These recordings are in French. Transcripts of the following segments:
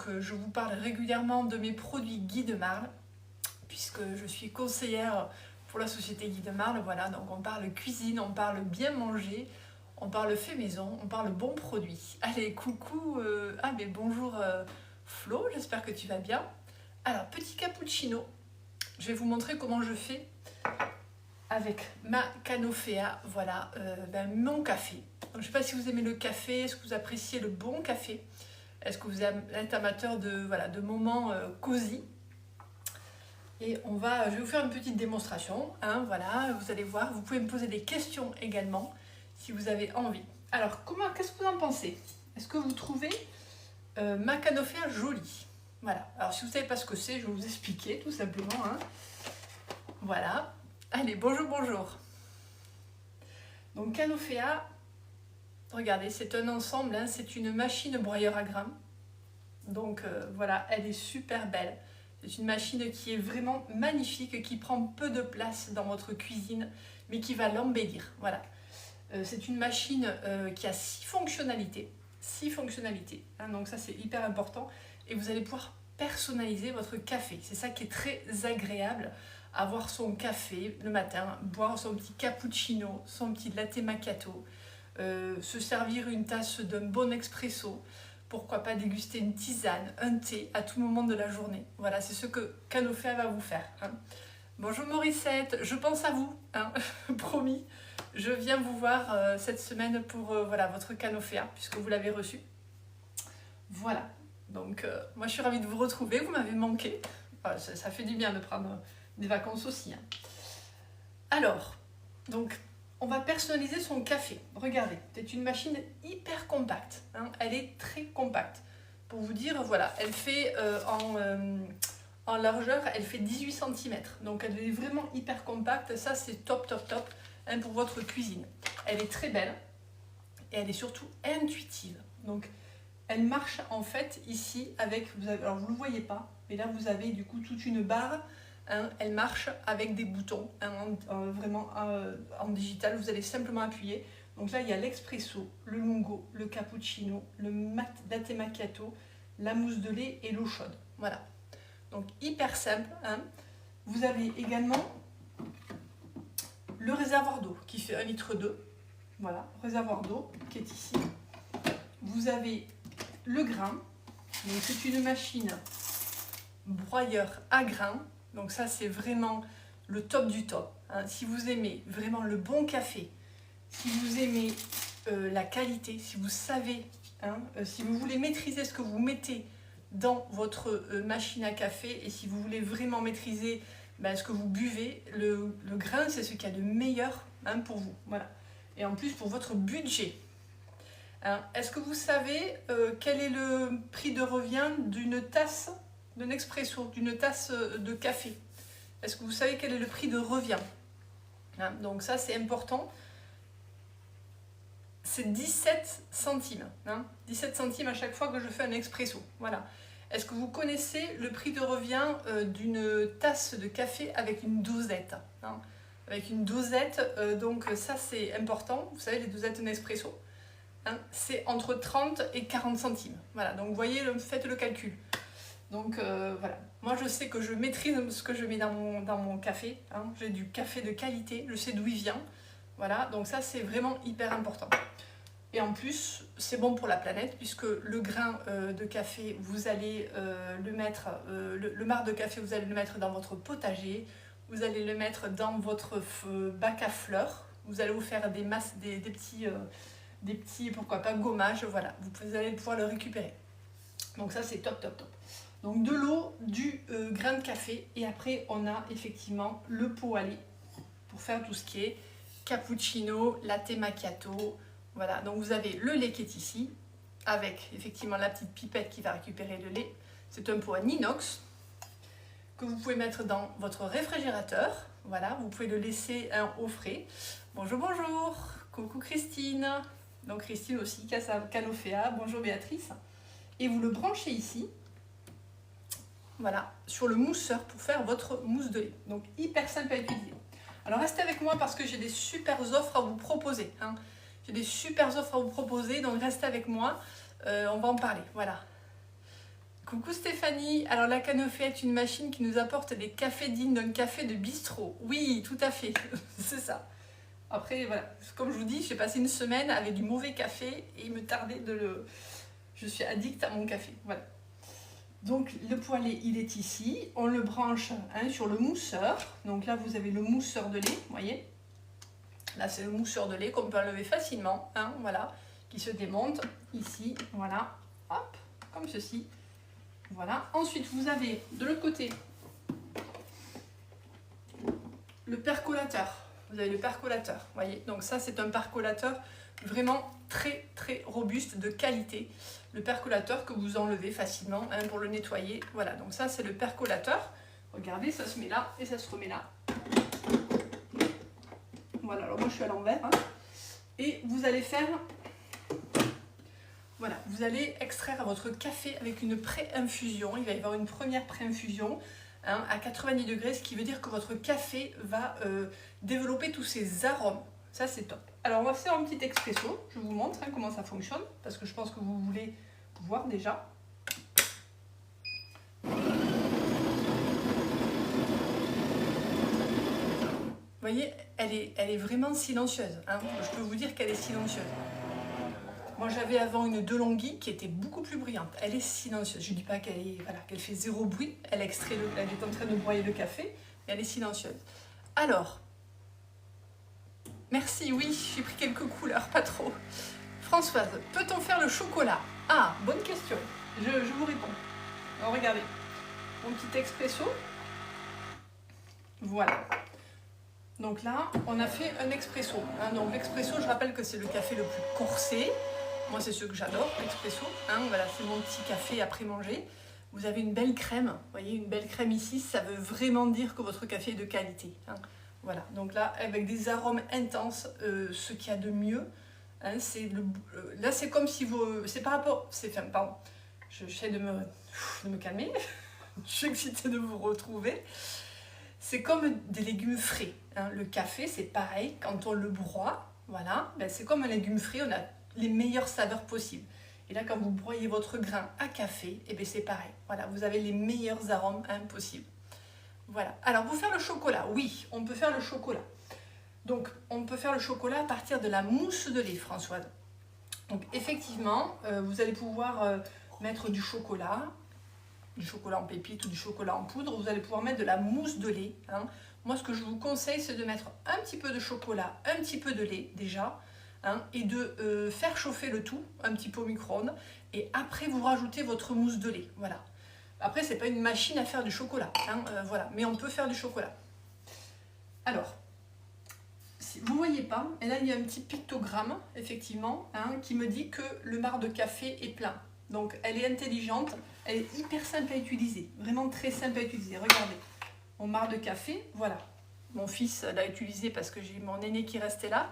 je vous parle régulièrement de mes produits Guy de Marle, puisque je suis conseillère pour la société Guy de Marle. Voilà, donc on parle cuisine, on parle bien manger, on parle fait maison, on parle bons produits. Allez, coucou, mais bonjour Flo, j'espère que tu vas bien. Alors, petit cappuccino, je vais vous montrer comment je fais avec ma Canofea, voilà, mon café. Donc, je ne sais pas si vous aimez le café, est-ce que vous appréciez le bon café? Est-ce que vous êtes amateur de moments cosy? Et je vais vous faire une petite démonstration, hein, voilà, vous allez voir, vous pouvez me poser des questions également, si vous avez envie. Alors, qu'est-ce que vous en pensez? Est-ce que vous trouvez ma Canofea jolie? Voilà, alors si vous ne savez pas ce que c'est, je vais vous expliquer tout simplement, hein. Voilà, allez, bonjour, bonjour. Donc Canofea, regardez, c'est un ensemble, hein, c'est une machine broyeur à grains. Donc voilà, elle est super belle. C'est une machine qui est vraiment magnifique, qui prend peu de place dans votre cuisine, mais qui va l'embellir. Voilà. C'est une machine qui a 6 fonctionnalités. 6 fonctionnalités, hein, donc ça c'est hyper important. Et vous allez pouvoir personnaliser votre café. C'est ça qui est très agréable. Avoir son café le matin, boire son petit cappuccino, son petit latte macchiato, se servir une tasse d'un bon expresso, pourquoi pas déguster une tisane, un thé à tout moment de la journée. Voilà, c'est ce que Canofea va vous faire, hein. Bonjour Morissette, je pense à vous, hein, promis. Je viens vous voir cette semaine pour votre Canofea, puisque vous l'avez reçu. Voilà, donc moi je suis ravie de vous retrouver, vous m'avez manqué. Enfin, ça fait du bien de prendre des vacances aussi, hein. Alors, donc, on va personnaliser son café. Regardez, c'est une machine hyper compacte, hein. Elle est très compacte. Pour vous dire, voilà, elle fait en largeur, elle fait 18 cm. Donc elle est vraiment hyper compacte. Ça, c'est top, top, top, hein, pour votre cuisine. Elle est très belle et elle est surtout intuitive. Donc elle marche en fait ici avec, alors vous ne le voyez pas, mais là vous avez du coup toute une barre. Hein, elle marche avec des boutons, hein, vraiment en digital, vous allez simplement appuyer. Donc là il y a l'expresso, le lungo, le cappuccino, le latte macchiato, la mousse de lait et l'eau chaude. Voilà, donc hyper simple, hein. Vous avez également le réservoir d'eau qui fait 1,2 litre. Voilà, réservoir d'eau qui est ici. Vous avez le grain, donc c'est une machine broyeur à grains. Donc ça, c'est vraiment le top du top, hein. Si vous aimez vraiment le bon café, si vous aimez la qualité, si vous savez, hein, si vous voulez maîtriser ce que vous mettez dans votre machine à café et si vous voulez vraiment maîtriser ce que vous buvez, le grain, c'est ce qu'il y a de meilleur, hein, pour vous. Voilà. Et en plus, pour votre budget. Hein, est-ce que vous savez quel est le prix de revient d'une tasse d'un expresso, d'une tasse de café? Est-ce que vous savez quel est le prix de revient, hein? Donc ça c'est important, c'est 17 centimes, hein, 17 centimes à chaque fois que je fais un expresso. Voilà. Est-ce que vous connaissez le prix de revient d'une tasse de café avec une dosette, hein? Avec une dosette, donc ça c'est important, vous savez les dosettes Nespresso, hein, c'est entre 30 et 40 centimes. Voilà, donc vous voyez, faites le calcul. Donc voilà, moi je sais que je maîtrise ce que je mets dans mon café, hein. J'ai du café de qualité, je sais d'où il vient, voilà, donc ça c'est vraiment hyper important. Et en plus, c'est bon pour la planète, puisque le grain de café, vous allez le mettre, le marc de café, vous allez le mettre dans votre potager, vous allez le mettre dans votre bac à fleurs, vous allez vous faire des masses, des petits, pourquoi pas, gommages, voilà, vous allez pouvoir le récupérer. Donc ça c'est top, top, top. Donc de l'eau, du grain de café et après on a effectivement le pot à lait pour faire tout ce qui est cappuccino, latte macchiato. Voilà, donc vous avez le lait qui est ici avec effectivement la petite pipette qui va récupérer le lait. C'est un pot en inox que vous pouvez mettre dans votre réfrigérateur. Voilà, vous pouvez le laisser au frais. Bonjour, bonjour, coucou Christine. Donc Christine aussi qui a sa Canofea. Bonjour Béatrice. Et vous le branchez ici. Voilà, sur le mousseur pour faire votre mousse de lait. Donc hyper simple à utiliser. Alors restez avec moi parce que j'ai des super offres à vous proposer, hein. J'ai des super offres à vous proposer, donc restez avec moi, on va en parler. Voilà. Coucou Stéphanie, alors la Canofé est une machine qui nous apporte des cafés dignes d'un café de bistrot. Oui, tout à fait, c'est ça. Après, voilà, comme je vous dis, j'ai passé une semaine avec du mauvais café et il me tardait de le... Je suis addict à mon café, voilà. Donc le poêlé, il est ici, on le branche sur le mousseur. Donc là, vous avez le mousseur de lait, vous voyez. Là, c'est le mousseur de lait qu'on peut enlever facilement, voilà, qui se démonte ici, voilà, hop, comme ceci. Voilà. Ensuite, vous avez de l'autre côté le percolateur. Vous avez le percolateur, voyez. Donc ça, c'est un percolateur vraiment très très robuste, de qualité. Le percolateur que vous enlevez facilement pour le nettoyer. Voilà, donc ça, c'est le percolateur. Regardez, ça se met là et ça se remet là. Voilà, alors moi, je suis à l'envers. Et vous allez faire... Voilà, vous allez extraire votre café avec une pré-infusion. Il va y avoir une première pré-infusion à 90 degrés, ce qui veut dire que votre café va développer tous ses arômes. Ça, c'est top. Alors, on va faire un petit expresso. Je vous montre comment ça fonctionne, parce que je pense que vous voulez voir déjà. Vous voyez, elle est vraiment silencieuse. Je peux vous dire qu'elle est silencieuse. Moi, j'avais avant une DeLonghi qui était beaucoup plus bruyante. Elle est silencieuse. Je ne dis pas qu'elle fait zéro bruit. Elle est en train de broyer le café, mais elle est silencieuse. Alors, merci, oui, j'ai pris quelques couleurs, pas trop. Françoise, peut-on faire le chocolat? Ah, bonne question. Je vous réponds. Alors, regardez, mon petit expresso. Voilà. Donc là, on a fait un expresso. Donc l'expresso, je rappelle que c'est le café le plus corsé. Moi, c'est ce que j'adore, l'expresso. Voilà, c'est mon petit café après manger. Vous avez une belle crème. Vous voyez, une belle crème ici, ça veut vraiment dire que votre café est de qualité. Voilà, donc là, avec des arômes intenses, ce qu'il y a de mieux, là, c'est comme si vous... C'est par rapport... Pardon, j'essaie de me calmer. Je suis excitée de vous retrouver. C'est comme des légumes frais. Le café, c'est pareil, quand on le broie, voilà, c'est comme un légume frais, on a les meilleures saveurs possibles. Et là, quand vous broyez votre grain à café, c'est pareil. Voilà, vous avez les meilleurs arômes possibles. Voilà. Alors, pour faire le chocolat, oui, on peut faire le chocolat. Donc, on peut faire le chocolat à partir de la mousse de lait, Françoise. Donc, effectivement, vous allez pouvoir mettre du chocolat en pépite ou du chocolat en poudre. Vous allez pouvoir mettre de la mousse de lait. Moi, ce que je vous conseille, c'est de mettre un petit peu de chocolat, un petit peu de lait déjà, et de faire chauffer le tout un petit peu au micro-ondes. Et après, vous rajoutez votre mousse de lait. Voilà. Après, c'est pas une machine à faire du chocolat, voilà, mais on peut faire du chocolat. Alors, si vous voyez pas, et là il y a un petit pictogramme, effectivement, qui me dit que le marc de café est plein. Donc, elle est intelligente, elle est hyper simple à utiliser, vraiment très simple à utiliser. Regardez, mon marc de café, voilà. Mon fils l'a utilisé parce que j'ai mon aîné qui restait là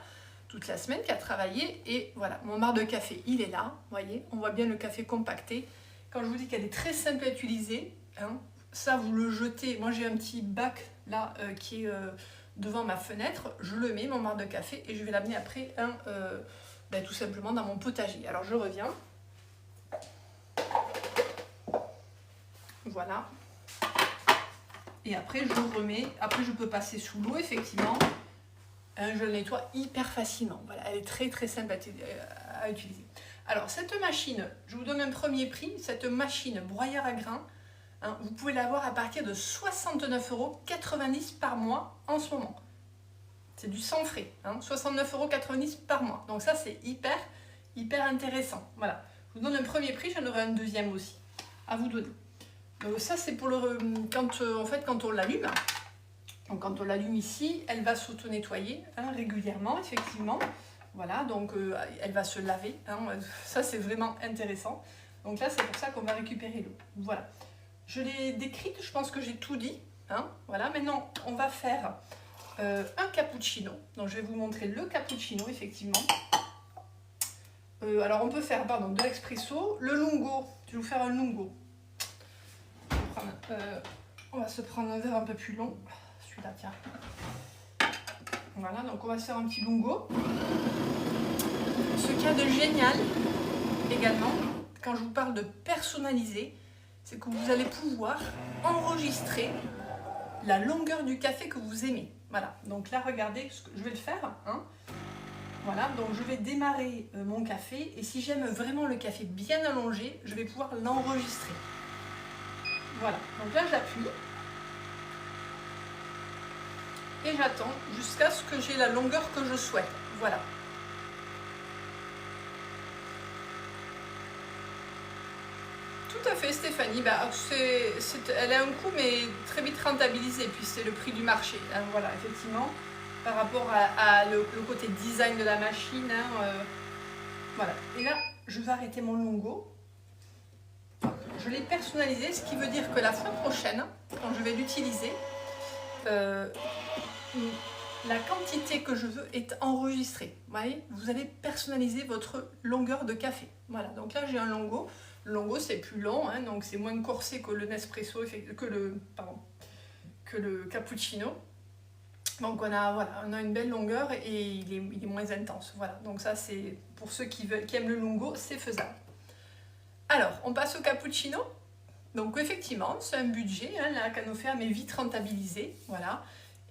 toute la semaine, qui a travaillé, et voilà, mon marc de café, il est là, vous voyez, on voit bien le café compacté. Quand je vous dis qu'elle est très simple à utiliser, ça vous le jetez. Moi j'ai un petit bac là qui est devant ma fenêtre, je le mets, mon marc de café, et je vais l'amener après tout simplement dans mon potager. Alors je reviens. Voilà. Et après je remets, après je peux passer sous l'eau effectivement. Je le nettoie hyper facilement. Voilà, elle est très très simple à utiliser. Alors cette machine, je vous donne un premier prix, cette machine broyeur à grains, vous pouvez l'avoir à partir de 69,90 € par mois en ce moment. C'est du sans frais, 69,90 € par mois. Donc ça c'est hyper intéressant. Voilà, je vous donne un premier prix, j'en aurai un deuxième aussi à vous donner. Donc ça c'est pour quand on l'allume. Donc quand on l'allume ici, elle va s'auto-nettoyer régulièrement, effectivement. Voilà, donc elle va se laver. Ça c'est vraiment intéressant. Donc là c'est pour ça qu'on va récupérer l'eau. Voilà. Je l'ai décrite, je pense que j'ai tout dit. Voilà, maintenant on va faire un cappuccino. Donc je vais vous montrer le cappuccino, effectivement. Alors on peut faire de l'expresso, le lungo. Je vais vous faire un lungo. On va se prendre un verre un peu plus long. Celui-là, tiens. Voilà, donc on va se faire un petit lungo. Ce qu'il y a de génial également, quand je vous parle de personnaliser, c'est que vous allez pouvoir enregistrer la longueur du café que vous aimez. Voilà, donc là regardez, je vais le faire. Hein. Voilà, donc je vais démarrer mon café et si j'aime vraiment le café bien allongé, je vais pouvoir l'enregistrer. Voilà, donc là j'appuie et j'attends jusqu'à ce que j'ai la longueur que je souhaite. Voilà. Tout à fait Stéphanie, bah, elle a un coût mais très vite rentabilisé, puis c'est le prix du marché. Hein, voilà, effectivement, par rapport à le côté design de la machine. Hein, voilà, et là je vais arrêter mon longo. Je l'ai personnalisé, ce qui veut dire que la fois prochaine, quand je vais l'utiliser, la quantité que je veux est enregistrée. Vous voyez, vous allez personnaliser votre longueur de café. Voilà, donc là j'ai un longo. Le longo c'est plus long, hein, donc c'est moins corsé que le Nespresso, que le cappuccino. Donc on a une belle longueur et il est moins intense. Voilà, donc ça c'est pour ceux qui aiment le longo, c'est faisable. Alors, on passe au cappuccino. Donc effectivement, c'est un budget, hein, la Canofea mais vite rentabilisé, voilà.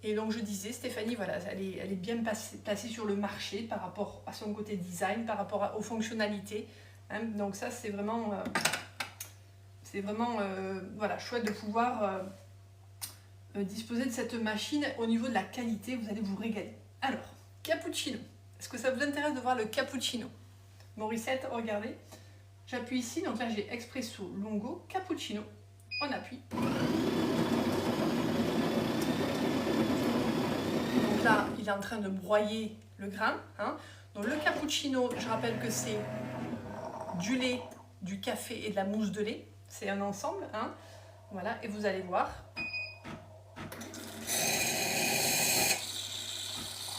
Et donc je disais, Stéphanie, voilà, elle est bien placée sur le marché par rapport à son côté design, par rapport aux fonctionnalités. Hein. Donc ça, c'est vraiment voilà, chouette de pouvoir disposer de cette machine. Au niveau de la qualité, vous allez vous régaler. Alors, cappuccino. Est-ce que ça vous intéresse de voir le cappuccino? Morissette, regardez. J'appuie ici, donc là j'ai Espresso, Longo, Cappuccino. On appuie. Donc là, il est en train de broyer le grain. Hein. Donc le cappuccino, je rappelle que c'est du lait, du café et de la mousse de lait. C'est un ensemble. Hein. Voilà, et vous allez voir.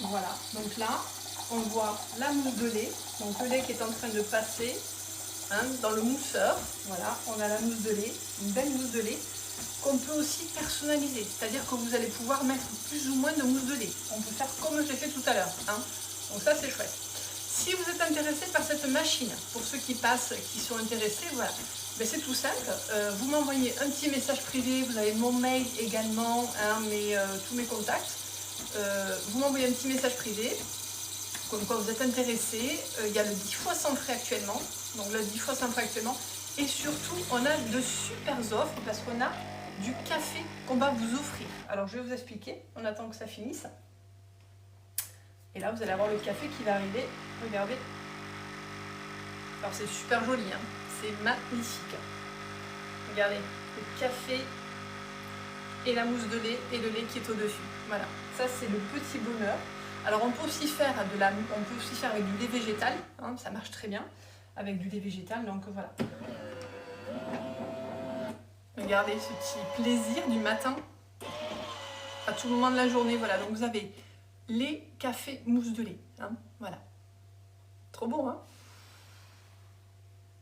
Voilà, donc là, on voit la mousse de lait. Donc le lait qui est en train de passer. Hein, dans le mousseur, voilà, on a la mousse de lait, une belle mousse de lait qu'on peut aussi personnaliser, c'est-à-dire que vous allez pouvoir mettre plus ou moins de mousse de lait. On peut faire comme je l'ai fait tout à l'heure. Hein. Donc ça c'est chouette. Si vous êtes intéressé par cette machine, pour ceux qui passent, qui sont intéressés, voilà, ben, c'est tout simple. Vous m'envoyez un petit message privé, vous avez mon mail également, hein, tous mes contacts. Vous m'envoyez un petit message privé. Comme quoi vous êtes intéressé, il y a le 10 fois sans frais actuellement, donc le 10 fois sans frais actuellement, et surtout on a de super offres parce qu'on a du café qu'on va vous offrir. Alors je vais vous expliquer, on attend que ça finisse, et là vous allez avoir le café qui va arriver, regardez, alors c'est super joli, hein. C'est magnifique, regardez, le café et la mousse de lait et le lait qui est au-dessus, voilà, ça c'est le petit bonheur. Alors on peut aussi faire avec du lait végétal, hein, ça marche très bien avec du lait végétal, donc voilà. Regardez ce petit plaisir du matin à tout moment de la journée, voilà. Donc vous avez lait, café, mousse de lait, hein, voilà. Trop bon, hein.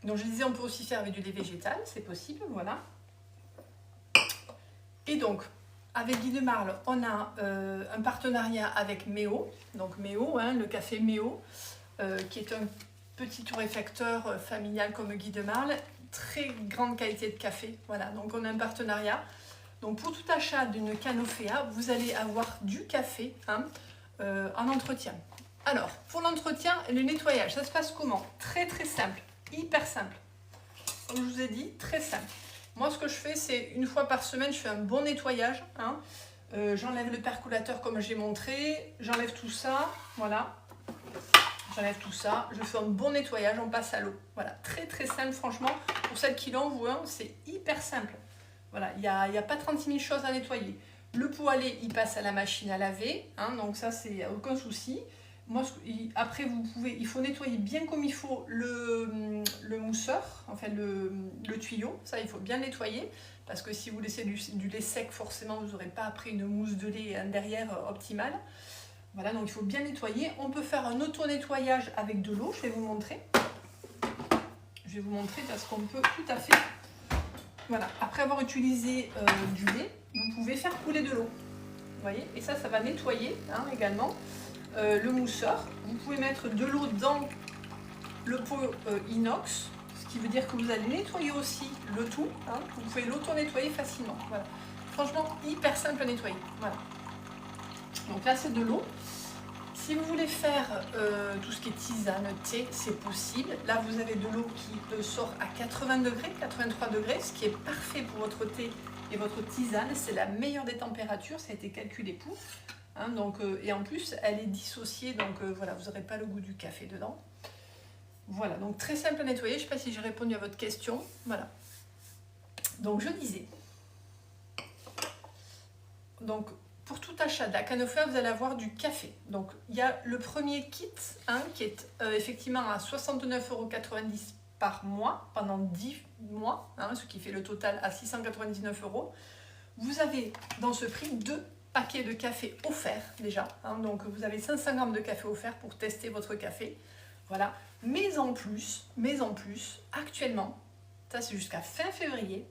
Donc je disais, on peut aussi faire avec du lait végétal, c'est possible, voilà. Et donc, avec Guy de Marle, on a un partenariat avec Méo, donc Méo, hein, le café Méo, qui est un petit torréfacteur familial comme Guy de Marle, très grande qualité de café, voilà, donc on a un partenariat. Donc pour tout achat d'une Canofea, vous allez avoir du café, hein, en entretien. Alors, pour l'entretien et le nettoyage, ça se passe comment? Très très simple, hyper simple. Comme je vous ai dit, très simple. Moi, ce que je fais, c'est une fois par semaine, je fais un bon nettoyage. Hein. J'enlève le percolateur comme j'ai montré. J'enlève tout ça. Voilà. J'enlève tout ça. Je fais un bon nettoyage. On passe à l'eau. Voilà. Très, très simple, franchement. Pour celles qui l'ont, vous, hein, c'est hyper simple. Voilà. Il n'y a pas 36 000 choses à nettoyer. Le pot à lait, il passe à la machine à laver. Hein, donc ça, c'est aucun souci. Moi, après, il faut nettoyer bien comme il faut le mousseur, enfin le tuyau. Ça, il faut bien nettoyer parce que si vous laissez du lait sec, forcément, vous n'aurez pas après une mousse de lait derrière optimale. Voilà, donc il faut bien nettoyer. On peut faire un auto-nettoyage avec de l'eau. Je vais vous montrer. Je vais vous montrer parce qu'on peut tout à fait. Voilà, après avoir utilisé du lait, vous pouvez faire couler de l'eau. Vous voyez, et ça va nettoyer, hein, également. Le mousseur, vous pouvez mettre de l'eau dans le pot inox, ce Ce qui veut dire que vous allez nettoyer aussi le tout. Hein. Vous pouvez l'auto-nettoyer facilement. Voilà. Franchement, hyper simple à nettoyer. Voilà. Donc là, c'est de l'eau. Si vous voulez faire tout ce qui est tisane, thé, c'est possible. Là, vous avez de l'eau qui sort à 80 degrés, 83 degrés, ce qui est parfait pour votre thé et votre tisane. C'est la meilleure des températures, ça a été calculé pour. Hein, donc, et en plus, elle est dissociée, donc voilà, vous n'aurez pas le goût du café dedans. Voilà, donc très simple à nettoyer. Je ne sais pas si j'ai répondu à votre question. Voilà. Donc, je disais. Donc, pour tout achat de la Canofea, vous allez avoir du café. Donc, il y a le premier kit hein, qui est effectivement à 69,90 € par mois pendant 10 mois, hein, ce qui fait le total à 699 €. Vous avez dans ce prix 2 paquets de café offerts déjà. Hein, donc, vous avez 500 grammes de café offerts pour tester votre café. Voilà. Mais en plus, actuellement, ça c'est jusqu'à fin février,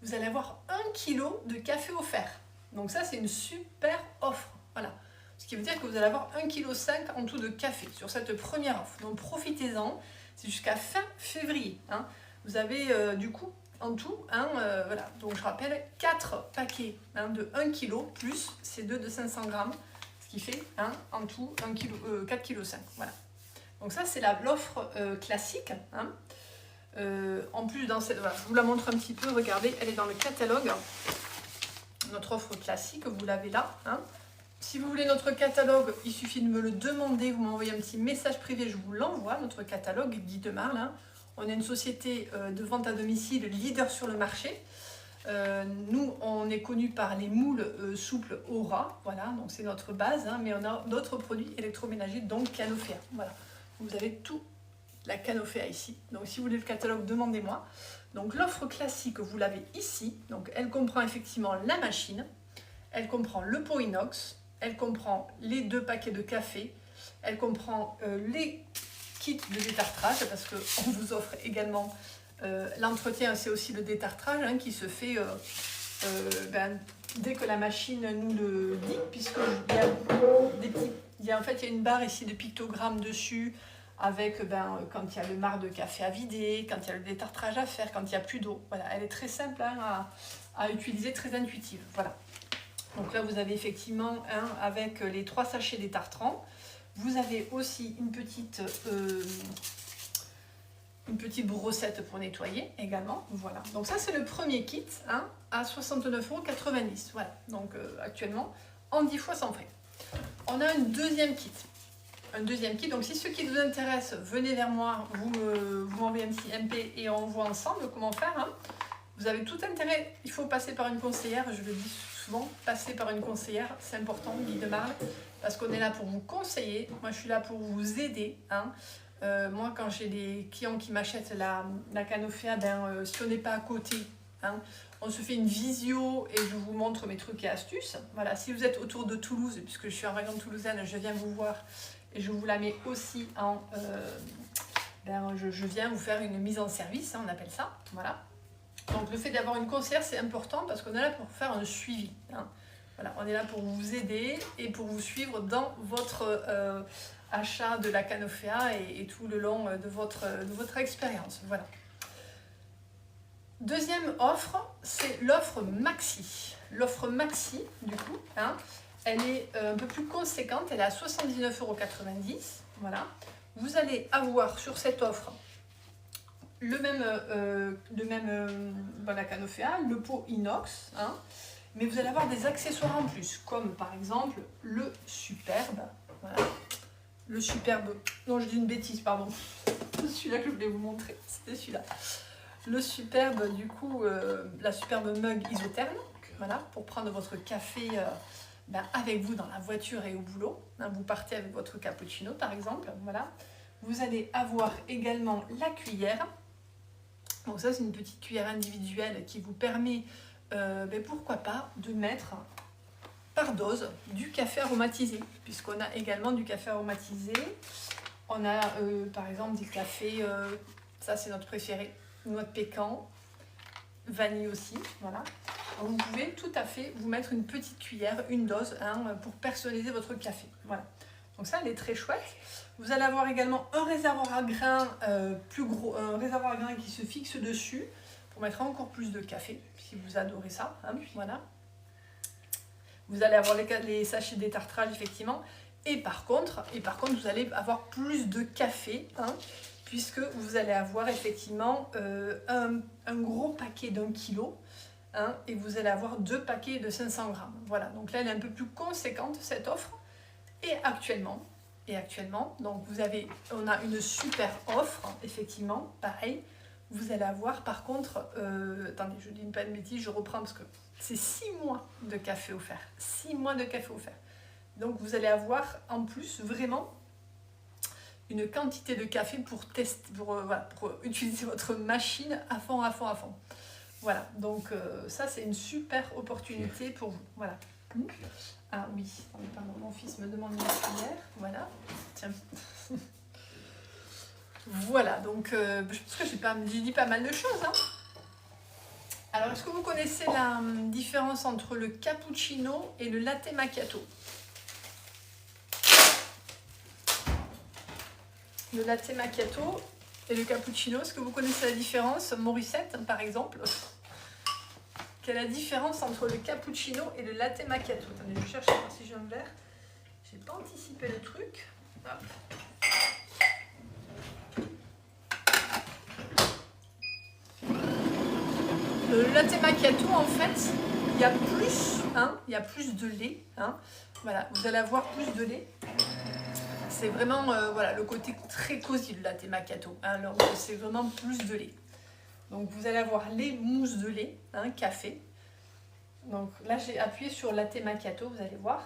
vous allez avoir 1 kg de café offert. Donc ça, c'est une super offre. Voilà. Ce qui veut dire que vous allez avoir 1,5 kg en tout de café sur cette première offre. Donc profitez-en. C'est jusqu'à fin février. Hein. Vous avez du coup en tout, voilà. Donc je rappelle, 4 paquets hein, de 1 kg plus ces 2 de 500 grammes. Ce qui fait en tout 4,5 kg. Voilà. Donc ça, c'est l'offre classique. Hein. En plus, dans cette, voilà, je vous la montre un petit peu. Regardez, elle est dans le catalogue. Notre offre classique, vous l'avez là. Hein. Si vous voulez notre catalogue, il suffit de me le demander. Vous m'envoyez un petit message privé, je vous l'envoie. Notre catalogue Guy de Marle. Hein. On est une société de vente à domicile leader sur le marché. Nous, on est connu par les moules souples Aura. Voilà, donc c'est notre base. Hein, mais on a d'autres produits électroménagers, donc Canofea. Voilà, vous avez tout la Canofea ici. Donc si vous voulez le catalogue, demandez-moi. Donc l'offre classique, vous l'avez ici. Donc elle comprend effectivement la machine, elle comprend le pot inox, elle comprend les 2 paquets de café, elle comprend les kits de détartrage parce qu'on vous offre également l'entretien, c'est aussi le détartrage hein, qui se fait dès que la machine nous le dit, puisqu'il y a des petits, il y a une barre ici de pictogrammes dessus. Avec quand il y a le marc de café à vider, quand il y a le détartrage à faire, quand il n'y a plus d'eau. Voilà, elle est très simple hein, à utiliser, très intuitive. Voilà. Donc là, vous avez effectivement avec les 3 sachets détartrants. Vous avez aussi une petite brossette pour nettoyer également. Voilà. Donc ça, c'est le premier kit hein, à 69,90 €. Voilà. Donc actuellement, en 10 fois sans frais. On a un deuxième kit. Donc si ce qui vous intéresse, venez vers moi, vous m'envoyez un petit MP et on voit ensemble comment faire. Hein. Vous avez tout intérêt, il faut passer par une conseillère, je le dis souvent, passer par une conseillère, c'est important, Guy de Marle, parce qu'on est là pour vous conseiller, moi je suis là pour vous aider. Hein. Moi quand j'ai des clients qui m'achètent la Canofea, si on n'est pas à côté, hein, on se fait une visio et je vous montre mes trucs et astuces. Voilà, si vous êtes autour de Toulouse, puisque je suis en région toulousaine, je viens vous voir. Et je vous la mets aussi en... je viens vous faire une mise en service, hein, on appelle ça. Voilà. Donc le fait d'avoir une conseillère, c'est important parce qu'on est là pour faire un suivi. Hein. Voilà, on est là pour vous aider et pour vous suivre dans votre achat de la Canofea et tout le long de votre expérience. Voilà. Deuxième offre, c'est l'offre Maxi. L'offre Maxi, du coup, hein, elle est un peu plus conséquente, elle est à 79,90 €. Voilà. Vous allez avoir sur cette offre le même voilà, Canofea, le pot inox, hein, mais vous allez avoir des accessoires en plus, comme par exemple le superbe. Voilà. Le superbe, non je dis une bêtise, pardon. Celui-là que je voulais vous montrer, c'était celui-là. Le superbe, du coup, la superbe mug isotherme, voilà, pour prendre votre café avec vous dans la voiture et au boulot. Hein, vous partez avec votre cappuccino, par exemple, voilà. Vous allez avoir également la cuillère. Donc ça, c'est une petite cuillère individuelle qui vous permet, pourquoi pas, de mettre par dose du café aromatisé, puisqu'on a également du café aromatisé. On a, par exemple, des cafés, ça c'est notre préféré, noix de pécan, vanille aussi, voilà. Donc, vous pouvez tout à fait vous mettre une petite cuillère, une dose, hein, pour personnaliser votre café. Voilà. Donc Donc ça, elle est très chouette. Vous allez avoir également un réservoir à grains plus gros, un réservoir à grains qui se fixe dessus pour mettre encore plus de café, si vous adorez ça. Hein, voilà. Vous allez avoir les sachets de détartrage, effectivement. Et par contre, vous allez avoir plus de café, hein, puisque vous allez avoir effectivement un gros paquet d'1 kg, hein, et vous allez avoir 2 paquets de 500 grammes. Voilà, donc là, elle est un peu plus conséquente, cette offre. Et actuellement, donc on a une super offre, effectivement, pareil. Vous allez avoir par contre, attendez, je dis pas de bêtises, je reprends parce que c'est 6 mois de café offert. 6 mois de café offert. Donc vous allez avoir en plus vraiment une quantité de café pour tester, pour utiliser votre machine à fond. Voilà, donc ça c'est une super opportunité pour vous. Voilà. Ah oui, pardon, mon fils me demande une cuillère. Voilà, tiens. Voilà, donc je pense que j'ai dit pas mal de choses. Hein. Alors, est-ce que vous connaissez la différence entre le cappuccino et le latte macchiato? Le latte macchiato et le cappuccino, est-ce que vous connaissez la différence? Morissette, par exemple. Quelle est la différence entre le cappuccino et le latte macchiato? Attendez, je cherche si j'ai un verre. J'ai pas anticipé le truc. Hop. Le latte macchiato, en fait, il y a plus de lait. Hein. Voilà, vous allez avoir plus de lait. C'est vraiment voilà, le côté très cosy du latte macchiato. Hein. Alors, c'est vraiment plus de lait. Donc, vous allez avoir les mousses de lait, hein, café. Donc là, j'ai appuyé sur latte macchiato, vous allez voir.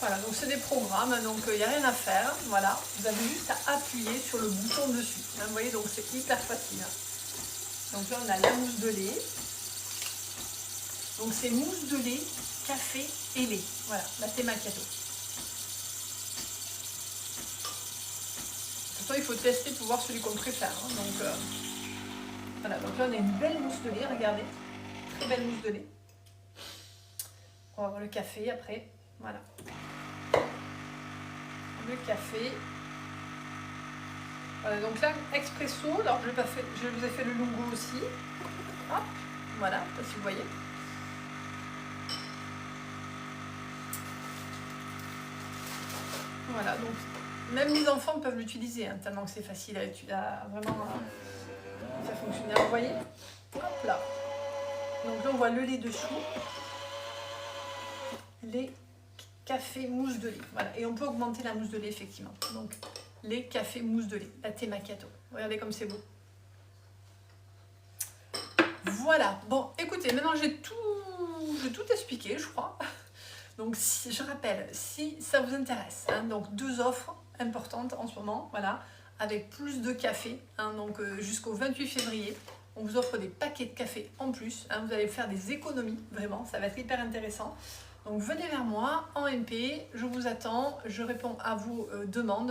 Voilà, donc c'est des programmes, donc il n'y a rien à faire. Voilà, vous avez juste à appuyer sur le bouton dessus. Hein, vous voyez, donc c'est hyper facile. Donc là, on a la mousse de lait. Donc c'est mousse de lait, café et lait. Voilà, latte macchiato. Il faut tester pour voir celui qu'on préfère. Hein. Donc, voilà, donc là on a une belle mousse de lait, regardez. Très belle mousse de lait. On va avoir le café après. Voilà. Le café. Voilà, donc là, expresso. Alors je vous ai fait le lungo aussi. Hop, voilà, je sais pas si vous voyez. Voilà, donc même les enfants peuvent l'utiliser, hein, tellement que c'est facile à vraiment faire fonctionner. Vous voyez? Hop là. Donc là, on voit le lait dessous. Lait, café, mousse de lait. Voilà. Et on peut augmenter la mousse de lait, effectivement. Donc, lait, café, mousse de lait. Latte macchiato. Regardez comme c'est beau. Voilà. Bon, écoutez, maintenant j'ai tout expliqué, je crois. Donc, je rappelle, si ça vous intéresse, hein, donc 2 offres importantes en ce moment, voilà, avec plus de café, hein, donc jusqu'au 28 février, on vous offre des paquets de café en plus, hein, vous allez faire des économies, vraiment, ça va être hyper intéressant. Donc venez vers moi en MP, je vous attends, je réponds à vos demandes.